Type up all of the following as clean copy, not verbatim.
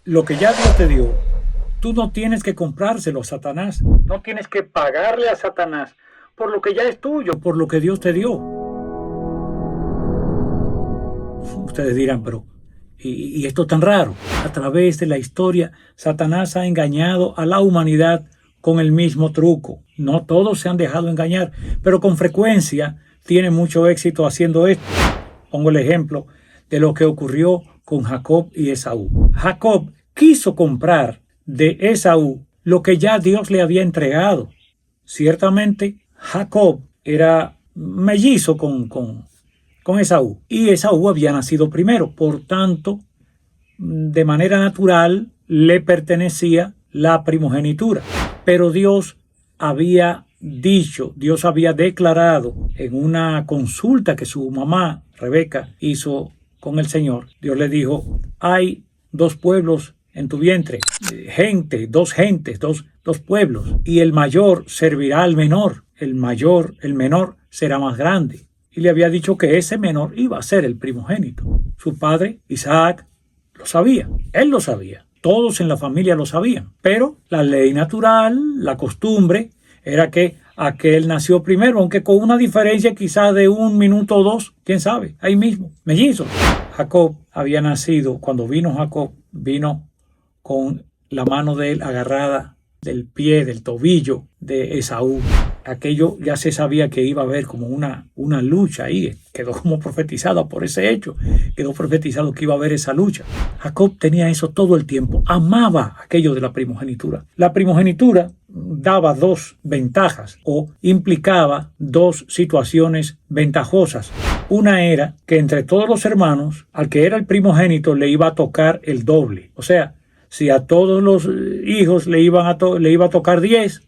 Lo que ya Dios te dio, tú no tienes que comprárselo a Satanás. No tienes que pagarle a Satanás por lo que ya es tuyo, por lo que Dios te dio. Ustedes dirán, pero ¿y esto tan raro? A través de la historia, Satanás ha engañado a la humanidad con el mismo truco. No todos se han dejado engañar, pero con frecuencia tiene mucho éxito haciendo esto. Pongo el ejemplo de lo que ocurrió con Jacob y Esaú. Jacob quiso comprar de Esaú lo que ya Dios le había entregado. Ciertamente, Jacob era mellizo con Esaú, y Esaú había nacido primero, por tanto, de manera natural le pertenecía la primogenitura. Pero Dios había dicho, Dios había declarado en una consulta que su mamá, Rebeca, hizo con el Señor. Dios le dijo, hay dos pueblos en tu vientre, dos gentes, dos pueblos, y el mayor servirá al menor, el menor será más grande. Y le había dicho que ese menor iba a ser el primogénito. Su padre, Isaac, lo sabía, él lo sabía, todos en la familia lo sabían, pero la ley natural, la costumbre, era que aquel nació primero, aunque con una diferencia quizás de 1 minuto o 2, quién sabe, ahí mismo, mellizos. Jacob había nacido, cuando vino Jacob, vino con la mano de él agarrada del pie, del tobillo de Esaú. Aquello ya se sabía que iba a haber como una lucha ahí, quedó como profetizado por ese hecho, quedó profetizado que iba a haber esa lucha. Jacob tenía eso todo el tiempo, amaba aquello de la primogenitura. La primogenitura daba 2 ventajas o implicaba 2 situaciones ventajosas. Una era que entre todos los hermanos, al que era el primogénito le iba a tocar el doble. O sea, si a todos los hijos le iba a tocar 10,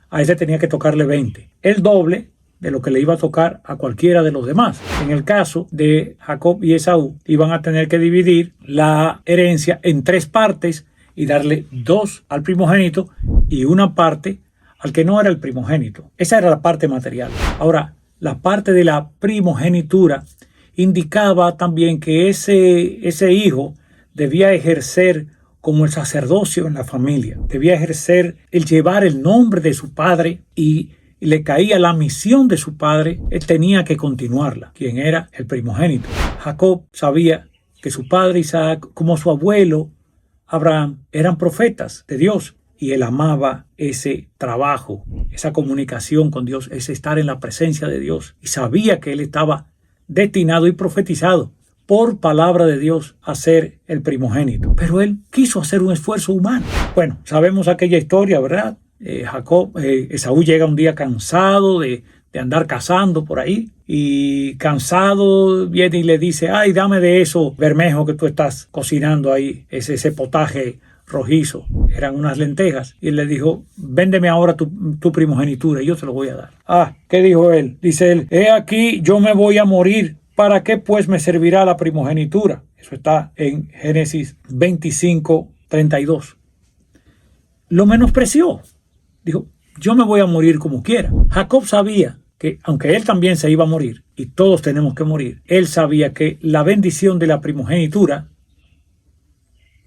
a ese tenía que tocarle 20. El doble de lo que le iba a tocar a cualquiera de los demás. En el caso de Jacob y Esaú, iban a tener que dividir la herencia en 3 partes y darle 2 al primogénito y 1 parte al que no era el primogénito. Esa era la parte material. Ahora, la parte de la primogenitura indicaba también que ese hijo debía ejercer como el sacerdocio en la familia, debía ejercer el llevar el nombre de su padre y le caía la misión de su padre, él tenía que continuarla, quien era el primogénito. Jacob sabía que su padre Isaac, como su abuelo Abraham, eran profetas de Dios y él amaba ese trabajo, esa comunicación con Dios, ese estar en la presencia de Dios, y sabía que él estaba destinado y profetizado por palabra de Dios a ser el primogénito. Pero él quiso hacer un esfuerzo humano. Bueno, sabemos aquella historia, ¿verdad? Esaú llega un día cansado de andar cazando por ahí, y cansado viene y le dice, ay, dame de eso bermejo que tú estás cocinando ahí, ese potaje rojizo, eran unas lentejas, y él le dijo, véndeme ahora tu primogenitura y yo te lo voy a dar. Ah, ¿qué dijo él? Dice él, he aquí yo me voy a morir, ¿para qué pues me servirá la primogenitura? Eso está en Génesis 25:32. Lo menospreció. Dijo, yo me voy a morir como quiera. Jacob sabía que, aunque él también se iba a morir, y todos tenemos que morir, él sabía que la bendición de la primogenitura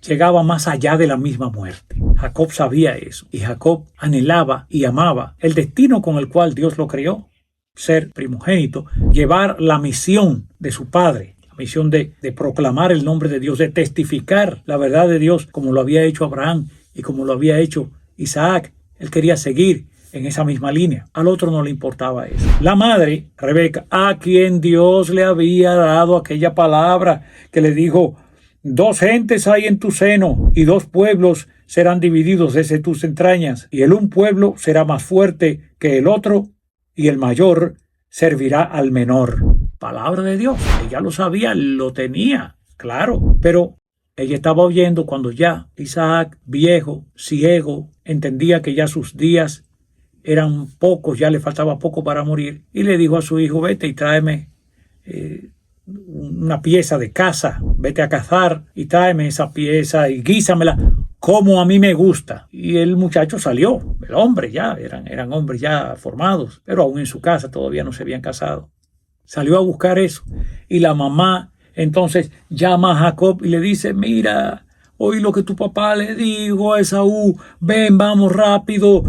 llegaba más allá de la misma muerte. Jacob sabía eso, y Jacob anhelaba y amaba el destino con el cual Dios lo creó. Ser primogénito, llevar la misión de su padre, la misión de proclamar el nombre de Dios, de testificar la verdad de Dios, como lo había hecho Abraham y como lo había hecho Isaac. Él quería seguir en esa misma línea. Al otro no le importaba eso. La madre, Rebeca, a quien Dios le había dado aquella palabra que le dijo, 2 gentes hay en tu seno y 2 pueblos serán divididos desde tus entrañas, y el un pueblo será más fuerte que el otro, y el mayor servirá al menor. Palabra de Dios. Ella lo sabía, lo tenía, claro. Pero ella estaba oyendo cuando ya Isaac, viejo, ciego, entendía que ya sus días eran pocos, ya le faltaba poco para morir. Y le dijo a su hijo, vete y tráeme una pieza de caza. Vete a cazar y tráeme esa pieza y guísamela como a mí me gusta. Y el muchacho salió, el hombre ya, eran hombres ya formados, pero aún en su casa todavía no se habían casado. Salió a buscar eso. Y la mamá entonces llama a Jacob y le dice, mira, oí lo que tu papá le dijo a Esaú, ven, vamos rápido,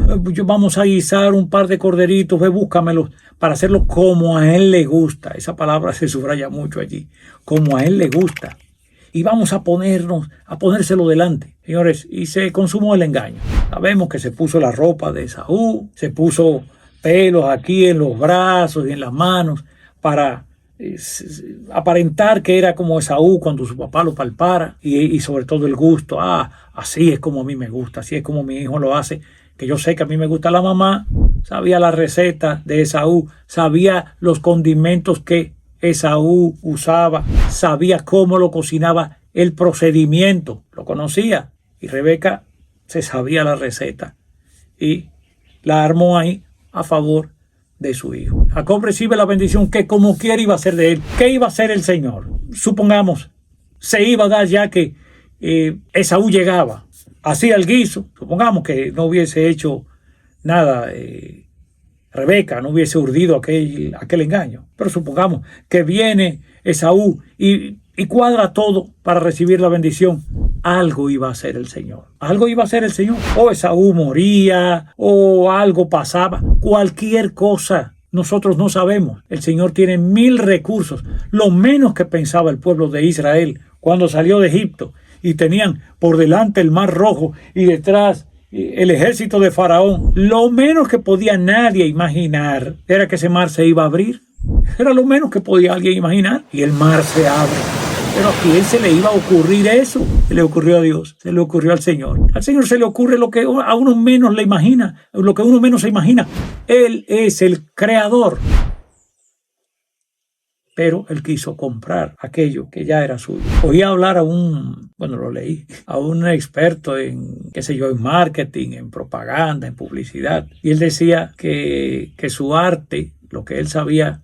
vamos a guisar un par de corderitos, ve, búscamelos para hacerlo como a él le gusta. Esa palabra se subraya mucho allí, como a él le gusta. Y vamos a ponérselo delante, señores, y se consumó el engaño. Sabemos que se puso la ropa de Esaú, se puso pelos aquí en los brazos y en las manos para aparentar que era como Esaú cuando su papá lo palpara, y sobre todo el gusto. Así es como a mí me gusta, así es como mi hijo lo hace, que yo sé que a mí me gusta. La mamá sabía la receta de Esaú, sabía los condimentos que Esaú usaba, sabía cómo lo cocinaba, el procedimiento, lo conocía, y Rebeca se sabía la receta y la armó ahí a favor de su hijo. Jacob recibe la bendición que como quiera iba a ser de él. ¿Qué iba a hacer el Señor? Supongamos, se iba a dar ya que Esaú llegaba, hacía el guiso, supongamos que no hubiese hecho nada, Rebeca no hubiese urdido aquel engaño, pero supongamos que viene Esaú y cuadra todo para recibir la bendición. Algo iba a hacer el Señor. Algo iba a hacer el Señor. O Esaú moría, o algo pasaba. Cualquier cosa. Nosotros no sabemos. El Señor tiene 1000 recursos. Lo menos que pensaba el pueblo de Israel cuando salió de Egipto y tenían por delante el Mar Rojo y detrás el ejército de Faraón. Lo menos que podía nadie imaginar era que ese mar se iba a abrir. Era lo menos que podía alguien imaginar. Y el mar se abre. Pero ¿a quién se le iba a ocurrir eso? Se le ocurrió a Dios, se le ocurrió al Señor. Al Señor se le ocurre lo que a uno menos le imagina, lo que uno menos se imagina. Él es el creador. Pero él quiso comprar aquello que ya era suyo. Oí hablar a un experto en, qué sé yo, en marketing, en propaganda, en publicidad. Y él decía que su arte, lo que él sabía,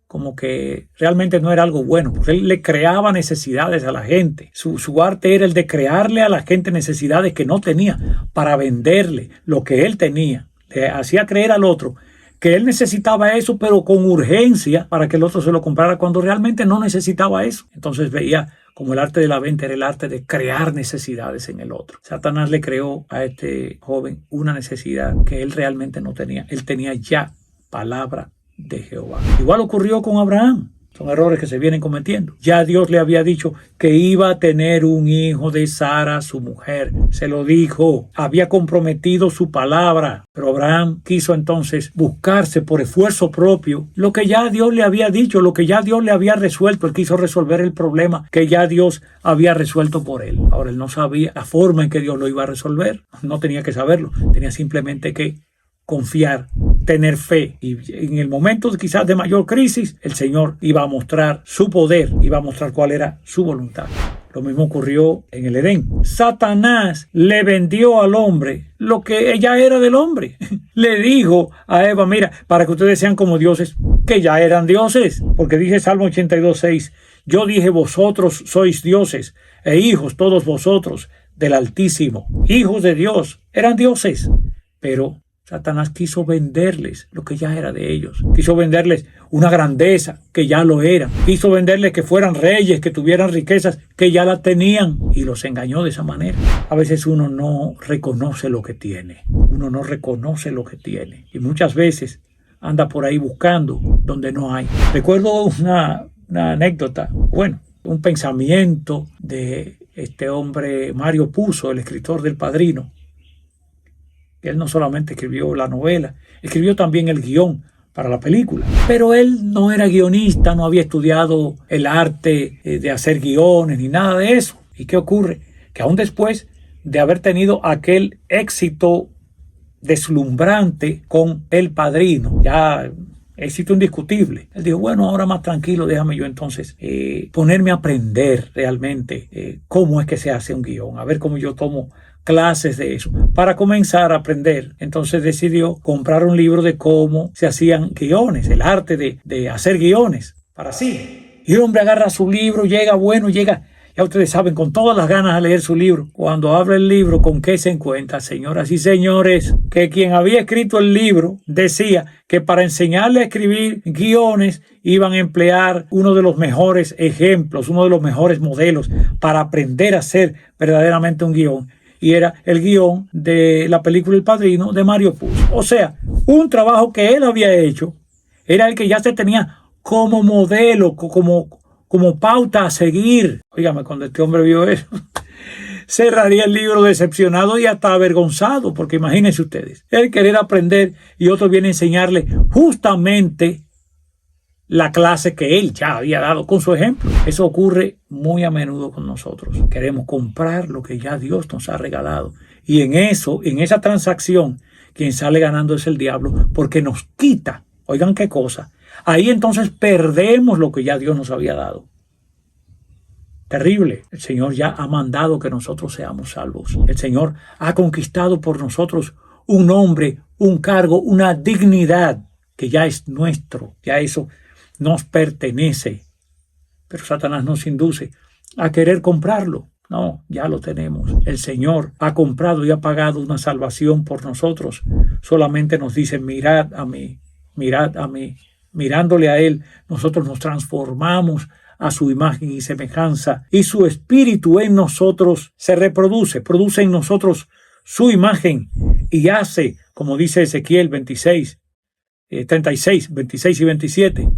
como que realmente no era algo bueno, porque él le creaba necesidades a la gente. Su arte era el de crearle a la gente necesidades que no tenía para venderle lo que él tenía. Le hacía creer al otro que él necesitaba eso, pero con urgencia, para que el otro se lo comprara cuando realmente no necesitaba eso. Entonces veía como el arte de la venta era el arte de crear necesidades en el otro. Satanás le creó a este joven una necesidad que él realmente no tenía. Él tenía ya palabra de Jehová. Igual ocurrió con Abraham. Son errores que se vienen cometiendo. Ya Dios le había dicho que iba a tener un hijo de Sara, su mujer. Se lo dijo. Había comprometido su palabra. Pero Abraham quiso entonces buscarse por esfuerzo propio lo que ya Dios le había dicho, lo que ya Dios le había resuelto. Él quiso resolver el problema que ya Dios había resuelto por él. Ahora él no sabía la forma en que Dios lo iba a resolver. No tenía que saberlo. Tenía simplemente que confiar, tener fe, y en el momento quizás de mayor crisis el Señor iba a mostrar su poder, iba a mostrar cuál era su voluntad. Lo mismo ocurrió en el Edén. Satanás le vendió al hombre lo que ella era del hombre. Le dijo a Eva, mira, para que ustedes sean como dioses, que ya eran dioses, porque dice Salmo 82:6, yo dije vosotros sois dioses e hijos todos vosotros del Altísimo, hijos de Dios, eran dioses, pero Satanás quiso venderles lo que ya era de ellos. Quiso venderles una grandeza que ya lo era. Quiso venderles que fueran reyes, que tuvieran riquezas que ya las tenían. Y los engañó de esa manera. A veces uno no reconoce lo que tiene. Uno no reconoce lo que tiene. Y muchas veces anda por ahí buscando donde no hay. Recuerdo una anécdota, un pensamiento de este hombre Mario Puzo, el escritor del Padrino. Él no solamente escribió la novela, escribió también el guión para la película. Pero él no era guionista, no había estudiado el arte de hacer guiones ni nada de eso. ¿Y qué ocurre? Que aún después de haber tenido aquel éxito deslumbrante con El Padrino, ya éxito indiscutible, él dijo, bueno, ahora más tranquilo, déjame yo entonces ponerme a aprender realmente cómo es que se hace un guión, a ver cómo yo tomo clases de eso, para comenzar a aprender. Entonces decidió comprar un libro de cómo se hacían guiones, el arte de hacer guiones para sí. Y el hombre agarra su libro, llega, y Ya ustedes saben, con todas las ganas de leer su libro. Cuando abre el libro, ¿con qué se encuentra, señoras y señores? Que quien había escrito el libro decía que para enseñarle a escribir guiones iban a emplear uno de los mejores ejemplos, uno de los mejores modelos para aprender a hacer verdaderamente un guión. Y era el guión de la película El Padrino de Mario Puzo. O sea, un trabajo que él había hecho era el que ya se tenía como modelo, como pauta a seguir. Óigame, cuando este hombre vio eso, cerraría el libro decepcionado y hasta avergonzado, porque imagínense ustedes, él querer aprender y otro viene a enseñarle justamente la clase que él ya había dado con su ejemplo. Eso ocurre muy a menudo con nosotros. Queremos comprar lo que ya Dios nos ha regalado. Y en esa transacción, quien sale ganando es el diablo, porque nos quita. Oigan qué cosa. Ahí entonces perdemos lo que ya Dios nos había dado. Terrible. El Señor ya ha mandado que nosotros seamos salvos. El Señor ha conquistado por nosotros un nombre, un cargo, una dignidad que ya es nuestro. Ya eso nos pertenece. Pero Satanás nos induce a querer comprarlo. No, ya lo tenemos. El Señor ha comprado y ha pagado una salvación por nosotros. Solamente nos dice, mirad a mí, mirad a mí. Mirándole a Él, nosotros nos transformamos a su imagen y semejanza, y su espíritu en nosotros se reproduce, produce en nosotros su imagen y hace, como dice Ezequiel 36, 26 y 27,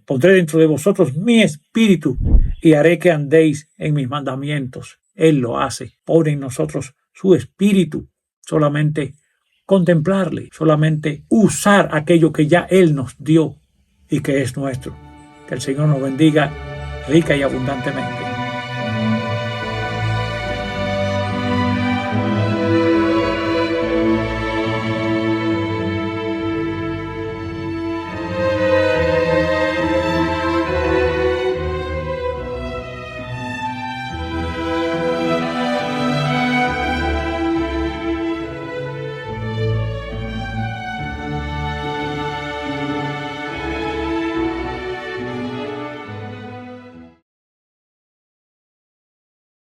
pondré dentro de vosotros mi espíritu y haré que andéis en mis mandamientos. Él lo hace, pone en nosotros su espíritu. Solamente contemplarle, solamente usar aquello que ya Él nos dio y que es nuestro. Que el Señor nos bendiga rica y abundantemente.